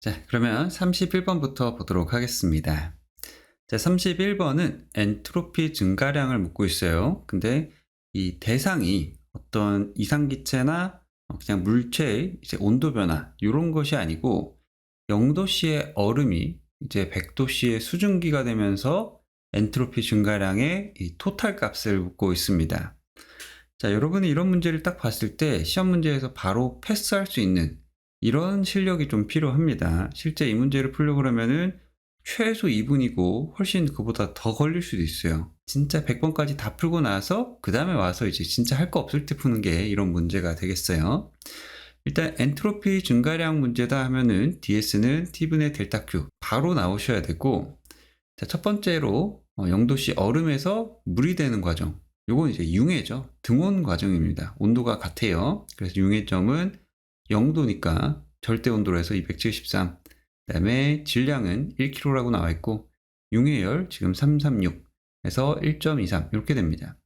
자, 그러면 31번부터 보도록 하겠습니다. 자, 31번은 엔트로피 증가량을 묻고 있어요. 근데 이 대상이 어떤 이상기체나 그냥 물체의 이제 온도 변화, 이런 것이 아니고 0도씨의 얼음이 이제 100도씨의 수증기가 되면서 엔트로피 증가량의 이 토탈 값을 묻고 있습니다. 자, 여러분이 이런 문제를 딱 봤을 때 시험 문제에서 바로 패스할 수 있는 이런 실력이 좀 필요합니다. 실제 이 문제를 풀려고 그러면은 최소 2분이고 훨씬 그보다 더 걸릴 수도 있어요. 진짜 100번까지 다 풀고 나서 그 다음에 와서 이제 진짜 할 거 없을 때 푸는 게 이런 문제가 되겠어요. 일단 엔트로피 증가량 문제다 하면은 DS는 T분의 델타 Q 바로 나오셔야 되고, 자, 첫 번째로 0도씨 얼음에서 물이 되는 과정, 요건 이제 융해죠. 등온 과정입니다. 온도가 같아요. 그래서 융해점은 0도니까 절대 온도로 해서 273. 그 다음에 질량은 1kg라고 나와 있고, 융해열 지금 336에서 1.23 이렇게 됩니다.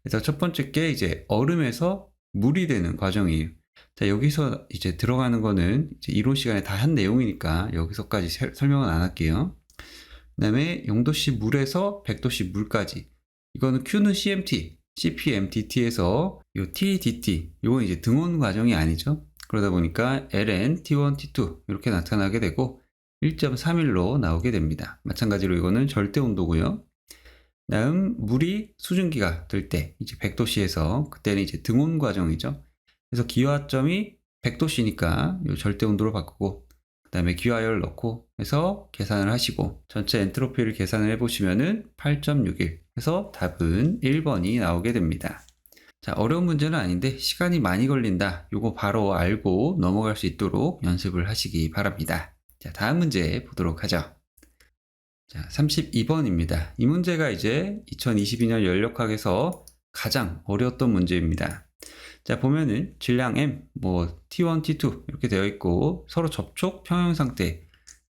그래서 첫 번째 게 이제 얼음에서 물이 되는 과정이에요. 자, 여기서 이제 들어가는 거는 이제 이론 시간에 다 한 내용이니까 여기서까지 설명은 안 할게요. 그 다음에 0도씨 물에서 100도씨 물까지. 이거는 Q는 CMT, CPMTT에서 요 TDT, 요건 이제 등온 과정이 아니죠. 그러다 보니까 LN, T1, T2 이렇게 나타나게 되고 1.31로 나오게 됩니다. 마찬가지로 이거는 절대 온도고요. 다음 물이 수증기가 될 때 이제 100도씨에서 그때는 이제 등온 과정이죠. 그래서 기화점이 100도씨니까 요 절대 온도로 바꾸고, 그 다음에 기화열 넣고 해서 계산을 하시고 전체 엔트로피를 계산을 해보시면은 8.61 해서 답은 1번이 나오게 됩니다. 자, 어려운 문제는 아닌데 시간이 많이 걸린다. 요거 바로 알고 넘어갈 수 있도록 연습을 하시기 바랍니다. 자, 다음 문제 보도록 하죠. 자, 32번입니다. 이 문제가 이제 2022년 연력학에서 가장 어려웠던 문제입니다. 자, 보면은 질량 M, T1, T2 이렇게 되어 있고 서로 접촉 평형 상태.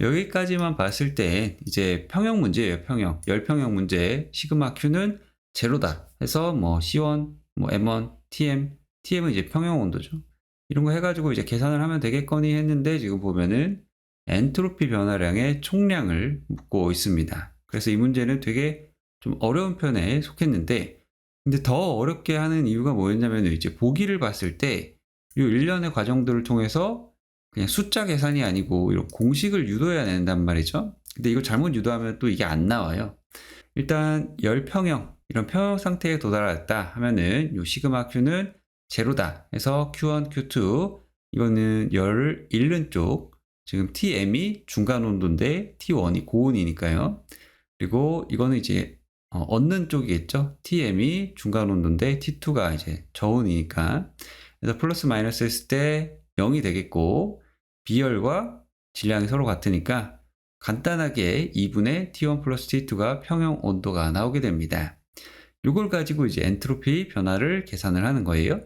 여기까지만 봤을 때 이제 평형 문제예요. 평형. 열평형 문제. 시그마 Q는 제로다 해서 C1, M1, TM은 이제 평형 온도죠. 이런 거 해가지고 이제 계산을 하면 되겠거니 했는데 지금 보면은 엔트로피 변화량의 총량을 묻고 있습니다. 그래서 이 문제는 되게 좀 어려운 편에 속했는데, 근데 더 어렵게 하는 이유가 뭐였냐면 이제 보기를 봤을 때 이 일련의 과정들을 통해서 그냥 숫자 계산이 아니고 이런 공식을 유도해야 된단 말이죠. 근데 이거 잘못 유도하면 또 이게 안 나와요. 일단 열평형, 이런 평형 상태에 도달했다 하면은 요 시그마 Q는 제로다 해서 Q1, Q2 이거는 열을 잃는 쪽, 지금 TM이 중간 온도인데 T1이 고온이니까요. 그리고 이거는 이제 얻는 쪽이겠죠. TM이 중간 온도인데 T2가 이제 저온이니까. 그래서 플러스 마이너스 했을 때 0이 되겠고, 비열과 질량이 서로 같으니까 간단하게 2분의 T1 플러스 T2가 평형 온도가 나오게 됩니다. 이걸 가지고 이제 엔트로피 변화를 계산을 하는 거예요.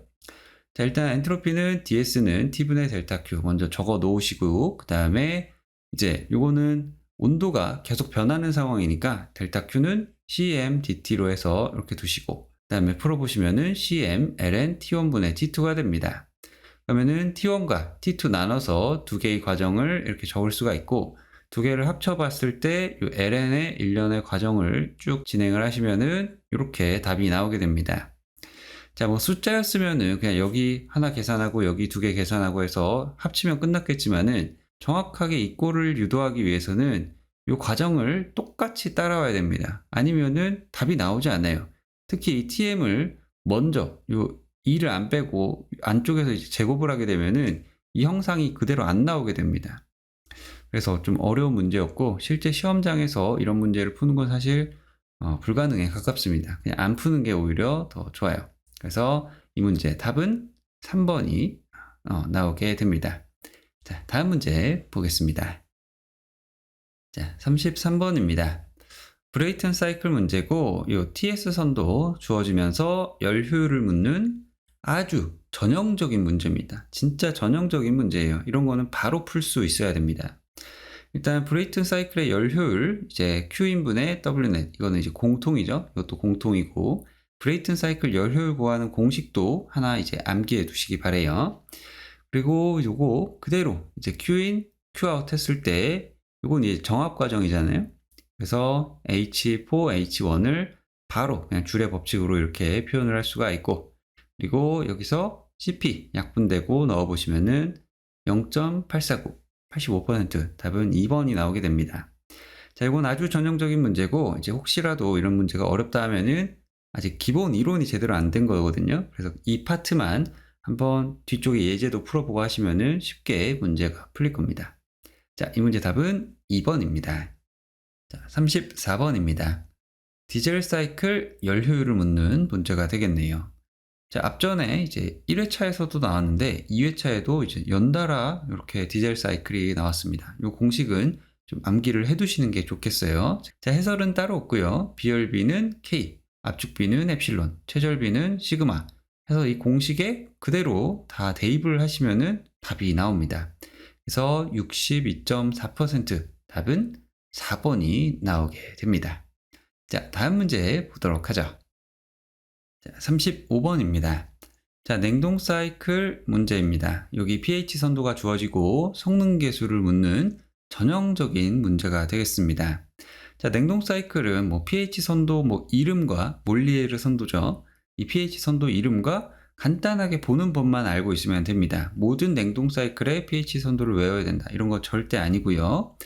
자, 일단 엔트로피는 DS는 T분의 델타 Q 먼저 적어 놓으시고, 그 다음에 이제 요거는 온도가 계속 변하는 상황이니까 델타 Q는 CM DT로 해서 이렇게 두시고, 그 다음에 풀어보시면은 CM ln T1분의 T2가 됩니다. 그러면은 T1과 T2 나눠서 두 개의 과정을 이렇게 적을 수가 있고, 두 개를 합쳐봤을 때 이 ln의 일련의 과정을 쭉 진행을 하시면은 이렇게 답이 나오게 됩니다. 자, 숫자였으면은 그냥 여기 하나 계산하고 여기 두 개 계산하고 해서 합치면 끝났겠지만은 정확하게 이 꼴을 유도하기 위해서는 이 과정을 똑같이 따라와야 됩니다. 아니면은 답이 나오지 않아요. 특히 이 TM을 먼저 요 2를 안 빼고 안쪽에서 이제 제곱을 하게 되면은 이 형상이 그대로 안 나오게 됩니다. 그래서 좀 어려운 문제였고, 실제 시험장에서 이런 문제를 푸는 건 사실 불가능에 가깝습니다. 그냥 안 푸는 게 오히려 더 좋아요. 그래서 이 문제 답은 3번이 나오게 됩니다. 자, 다음 문제 보겠습니다. 자, 33번입니다. 브레이튼 사이클 문제고, 이 TS 선도 주어지면서 열 효율을 묻는 아주 전형적인 문제입니다. 진짜 전형적인 문제예요. 이런 거는 바로 풀 수 있어야 됩니다. 일단 브레이튼 사이클의 열 효율, 이제 Q인분의 Wnet, 이거는 이제 공통이죠. 이것도 공통이고, 브레이튼 사이클 열 효율 구하는 공식도 하나 이제 암기해 두시기 바래요. 그리고 요거 그대로 이제 Q아웃 했을 때 이건 이제 정합 과정이잖아요. 그래서 H4, H1을 바로 그냥 줄의 법칙으로 이렇게 표현을 할 수가 있고, 그리고 여기서 CP 약분되고 넣어보시면은 0.849, 85% 답은 2번이 나오게 됩니다. 자, 이건 아주 전형적인 문제고, 이제 혹시라도 이런 문제가 어렵다 하면은 아직 기본 이론이 제대로 안 된 거거든요. 그래서 이 파트만 한번 뒤쪽에 예제도 풀어보고 하시면은 쉽게 문제가 풀릴 겁니다. 자, 이 문제 답은 2번입니다. 자, 34번입니다. 디젤 사이클 열 효율을 묻는 문제가 되겠네요. 자, 앞전에 이제 1회차에서도 나왔는데 2회차에도 이제 연달아 이렇게 디젤 사이클이 나왔습니다. 이 공식은 좀 암기를 해두시는 게 좋겠어요. 자, 해설은 따로 없고요. 비열비는 K, 압축비는 엡실론, 최절비는 시그마 해서 이 공식에 그대로 다 대입을 하시면은 답이 나옵니다. 그래서 62.4% 답은 4번이 나오게 됩니다. 자, 다음 문제 보도록 하죠. 자, 35번입니다. 자, 냉동 사이클 문제입니다. 여기 pH 선도가 주어지고 성능 계수를 묻는 전형적인 문제가 되겠습니다. 자, 냉동 사이클은 뭐 pH 선도 이름과 몰리에르 선도죠. 이 pH 선도 이름과 간단하게 보는 법만 알고 있으면 됩니다. 모든 냉동 사이클의 pH 선도를 외워야 된다. 이런 거 절대 아니고요.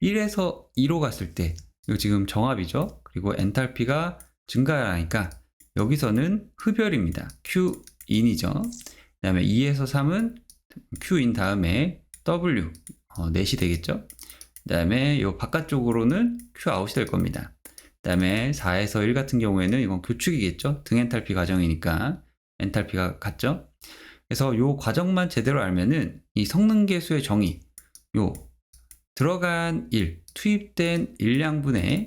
1에서 2로 갔을 때, 이거 지금 정합이죠. 그리고 엔탈피가 증가하니까 여기서는 흡열입니다. Q인이죠. 그 다음에 2에서 3은 Q인 다음에 W, 넷이 되겠죠. 그 다음에 이 바깥쪽으로는 Q아웃이 될 겁니다. 그 다음에 4에서 1 같은 경우에는 이건 교축이겠죠. 등엔탈피 과정이니까 엔탈피가 같죠. 그래서 이 과정만 제대로 알면은 이 성능계수의 정의, 요 들어간 일, 투입된 일량분의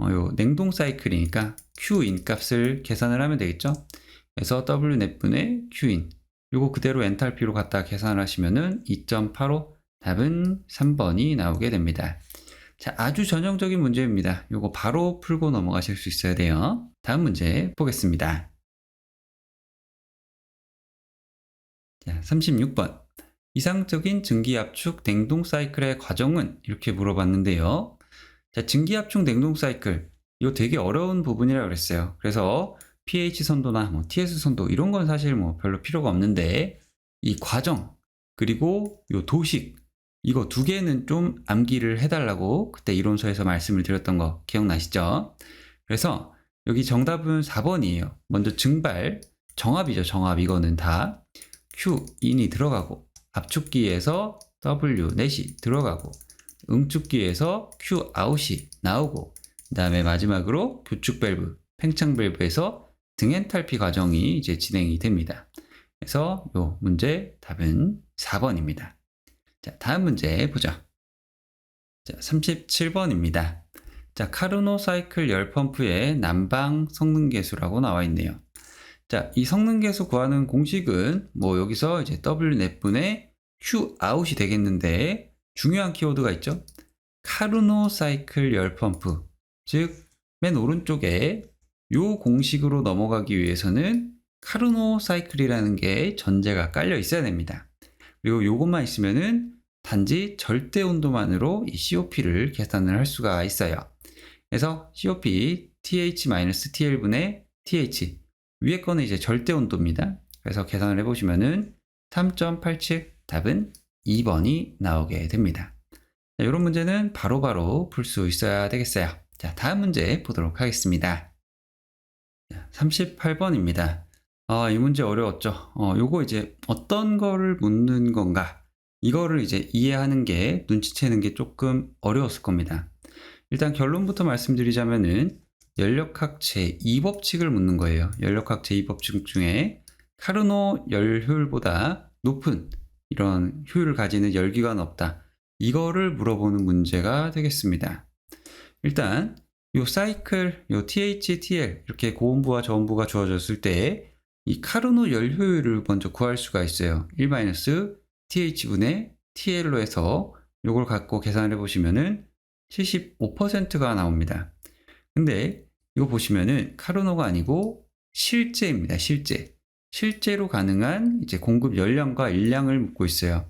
요 냉동 사이클이니까 Q인 값을 계산을 하면 되겠죠. 그래서 W 넷분의 Q인 요거 그대로 엔탈피로 갖다 계산을 하시면은 2.85 답은 3번이 나오게 됩니다. 자, 아주 전형적인 문제입니다. 요거 바로 풀고 넘어가실 수 있어야 돼요. 다음 문제 보겠습니다. 자, 36번. 이상적인 증기압축 냉동 사이클의 과정은? 이렇게 물어봤는데요. 자, 증기압축 냉동 사이클. 이거 되게 어려운 부분이라고 그랬어요. 그래서 pH 선도나 TS 선도 이런 건 사실 별로 필요가 없는데 이 과정 그리고 요 도식 이거 두 개는 좀 암기를 해달라고 그때 이론서에서 말씀을 드렸던 거 기억나시죠? 그래서 여기 정답은 4번이에요. 먼저 증발, 정압이죠. 정압 이거는 다 Q인이 들어가고 압축기에서 W 넷이 들어가고 응축기에서 Q아웃이 나오고 그 다음에 마지막으로 교축 밸브, 팽창 밸브에서 등엔탈피 과정이 이제 진행이 됩니다. 그래서 요 문제 답은 4번입니다. 자, 다음 문제 보죠. 자, 37번입니다. 자, 카르노 사이클 열 펌프의 난방 성능 계수라고 나와 있네요. 자, 이 성능 계수 구하는 공식은 여기서 이제 W 넷분의 Q 아웃이 되겠는데 중요한 키워드가 있죠. 카르노 사이클 열 펌프, 즉 맨 오른쪽에 요 공식으로 넘어가기 위해서는 카르노 사이클이라는 게 전제가 깔려 있어야 됩니다. 그리고 요것만 있으면은 단지 절대 온도만으로 이 COP를 계산을 할 수가 있어요. 그래서 COP TH-TL분의 TH 위에 거는 이제 절대 온도입니다. 그래서 계산을 해보시면은 3.87 답은 2번이 나오게 됩니다. 자, 이런 문제는 바로바로 풀 수 있어야 되겠어요. 자, 다음 문제 보도록 하겠습니다. 38번입니다. 이 문제 어려웠죠. 요거 이제 어떤 거를 묻는 건가? 이거를 이제 이해하는 게, 눈치채는 게 조금 어려웠을 겁니다. 일단 결론부터 말씀드리자면은 연력학 제2법칙을 묻는 거예요. 연력학 제2법칙 중에 카르노 열 효율보다 높은 이런 효율을 가지는 열기관 없다. 이거를 물어보는 문제가 되겠습니다. 일단 요 사이클, 요 TH, TL 이렇게 고온부와 저온부가 주어졌을 때 이 카르노 열 효율을 먼저 구할 수가 있어요. 1-TH분의 TL로 해서 요걸 갖고 계산을 해보시면은 75%가 나옵니다. 근데 이거 보시면은 카르노가 아니고 실제입니다. 실제로 가능한 이제 공급 열량과 일량을 묻고 있어요.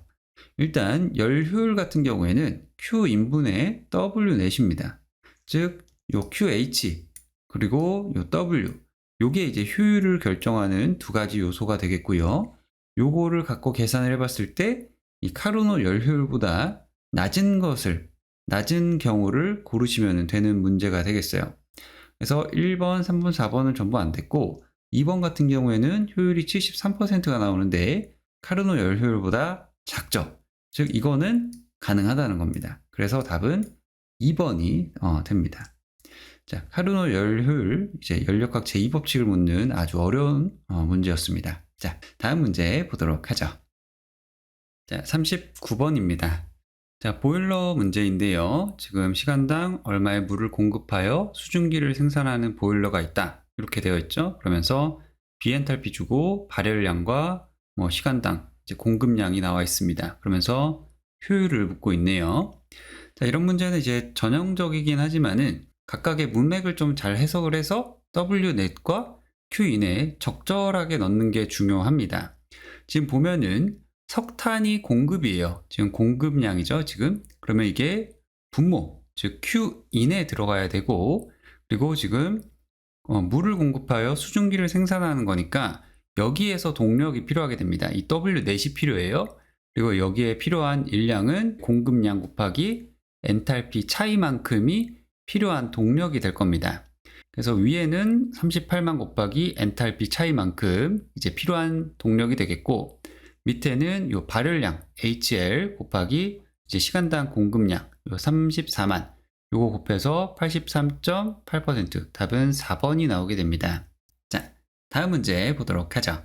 일단 열 효율 같은 경우에는 Q 인분의 W 넷입니다. 즉, 요 QH 그리고 요 W 요게 이제 효율을 결정하는 두 가지 요소가 되겠고요. 요거를 갖고 계산을 해봤을 때 이 카르노 열 효율보다 낮은 경우를 고르시면 되는 문제가 되겠어요. 그래서 1번, 3번, 4번은 전부 안 됐고 2번 같은 경우에는 효율이 73%가 나오는데 카르노 열 효율보다 작죠. 즉 이거는 가능하다는 겁니다. 그래서 답은 2번이 됩니다. 자, 카르노 열 효율, 이제 연력학 제2법칙을 묻는 아주 어려운 문제였습니다. 자, 다음 문제 보도록 하죠. 자, 39번입니다. 자, 보일러 문제인데요. 지금 시간당 얼마의 물을 공급하여 수증기를 생산하는 보일러가 있다. 이렇게 되어 있죠. 그러면서 비엔탈피 주고 발열량과 시간당 이제 공급량이 나와 있습니다. 그러면서 효율을 묻고 있네요. 자, 이런 문제는 이제 전형적이긴 하지만은 각각의 문맥을 좀 잘 해석을 해서 W넷과 Q인에 적절하게 넣는 게 중요합니다. 지금 보면은 석탄이 공급이에요. 지금 공급량이죠, 지금. 그러면 이게 분모, 즉 Q인에 들어가야 되고, 그리고 지금 물을 공급하여 수증기를 생산하는 거니까 여기에서 동력이 필요하게 됩니다. 이 W넷이 필요해요. 그리고 여기에 필요한 일량은 공급량 곱하기 엔탈피 차이만큼이 필요한 동력이 될 겁니다. 그래서 위에는 38만 곱하기 엔탈피 차이만큼 이제 필요한 동력이 되겠고, 밑에는 요 발열량 HL 곱하기 이제 시간당 공급량 요 34만 요거 곱해서 83.8% 답은 4번이 나오게 됩니다. 자, 다음 문제 보도록 하죠.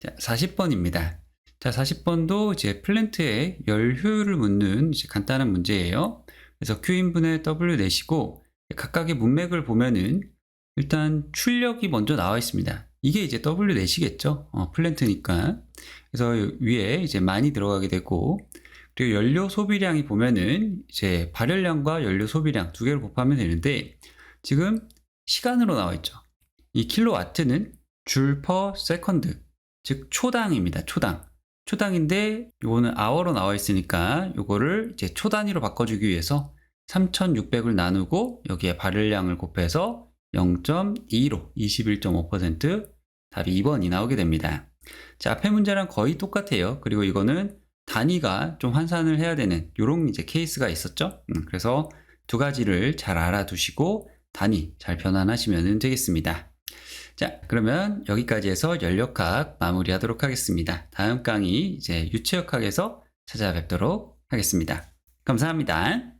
자, 40번입니다. 자, 40번도 이제 플랜트의 열 효율을 묻는 이제 간단한 문제예요. 그래서 Q인분의 W 내시고 각각의 문맥을 보면은 일단 출력이 먼저 나와 있습니다. 이게 이제 W 넷이겠죠. 플랜트니까. 그래서 위에 이제 많이 들어가게 되고, 그리고 연료 소비량이 보면은 이제 발열량과 연료 소비량 두 개를 곱하면 되는데, 지금 시간으로 나와 있죠. 이 킬로와트는 줄 퍼 세컨드, 즉 초당입니다. 초당인데 요거는 아워로 나와 있으니까 요거를 이제 초 단위로 바꿔주기 위해서 3600을 나누고 여기에 발열량을 곱해서 0.2로 21.5% 답이 2번이 나오게 됩니다. 자, 앞에 문제랑 거의 똑같아요. 그리고 이거는 단위가 좀 환산을 해야 되는 요런 이제 케이스가 있었죠. 그래서 두 가지를 잘 알아두시고 단위 잘 변환하시면 되겠습니다. 자, 그러면 여기까지 해서 연력학 마무리하도록 하겠습니다. 다음 강의 이제 유체역학에서 찾아뵙도록 하겠습니다. 감사합니다.